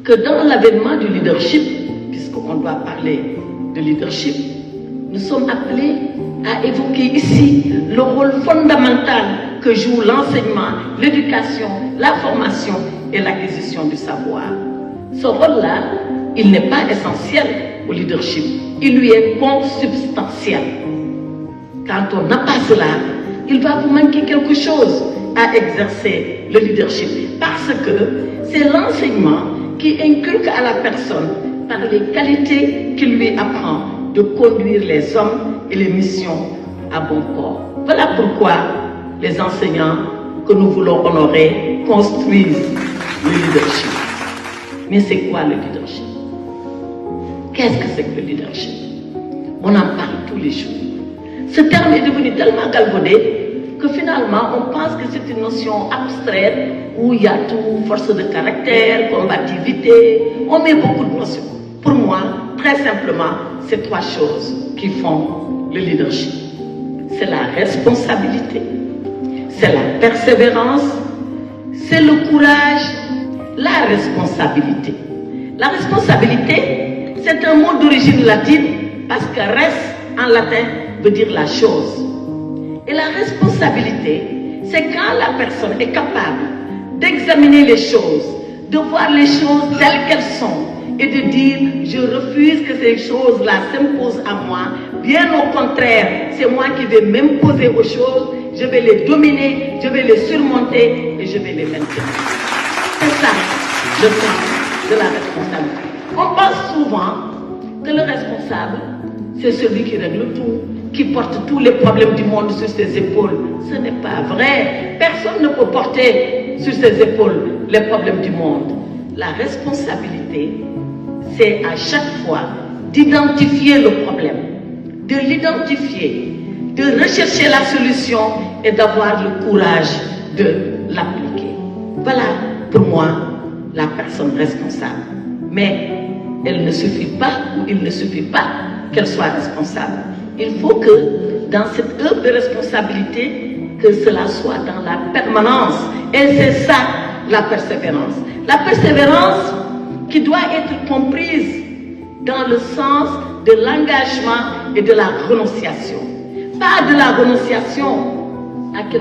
que dans l'avènement du leadership, puisqu'on doit parler de leadership, nous sommes appelés à évoquer ici le rôle fondamental que joue l'enseignement, l'éducation, la formation et l'acquisition du savoir. Ce rôle-là, il n'est pas essentiel au leadership, il lui est consubstantiel. Quand on n'a pas cela, il va vous manquer quelque chose à exercer le leadership, parce que c'est l'enseignement qui inculque à la personne, par les qualités qu'il lui apprend, de conduire les hommes et les missions à bon port. Voilà pourquoi les enseignants que nous voulons honorer construisent le leadership. Mais c'est quoi le leadership? Qu'est-ce que c'est que le leadership? On en parle tous les jours. Ce terme est devenu tellement galvaudé que finalement on pense que c'est une notion abstraite où il y a tout, force de caractère, combativité, on met beaucoup de notions. Pour moi, très simplement, c'est trois choses qui font le leadership. C'est la responsabilité, c'est la persévérance, c'est le courage, la responsabilité. La responsabilité, c'est un mot d'origine latine parce que res en latin veut dire la chose. Et la responsabilité, c'est quand la personne est capable d'examiner les choses, de voir les choses telles qu'elles sont et de dire je refuse que ces choses-là s'imposent à moi. Bien au contraire, c'est moi qui vais m'imposer aux choses, je vais les dominer, je vais les surmonter et je vais les maintenir. C'est ça le sens de la responsabilité. On pense souvent que le responsable, c'est celui qui règle tout, qui porte tous les problèmes du monde sur ses épaules. Ce n'est pas vrai. Personne ne peut porter sur ses épaules les problèmes du monde. La responsabilité, c'est à chaque fois d'identifier le problème, de l'identifier, de rechercher la solution et d'avoir le courage de l'appliquer. Voilà pour moi la personne responsable. Mais elle ne suffit pas, ou il ne suffit pas qu'elle soit responsable. Il faut que dans cette œuvre de responsabilité, que cela soit dans la permanence. Et c'est ça la persévérance. La persévérance qui doit être comprise dans le sens de l'engagement et de la renonciation. Pas de la renonciation à quelque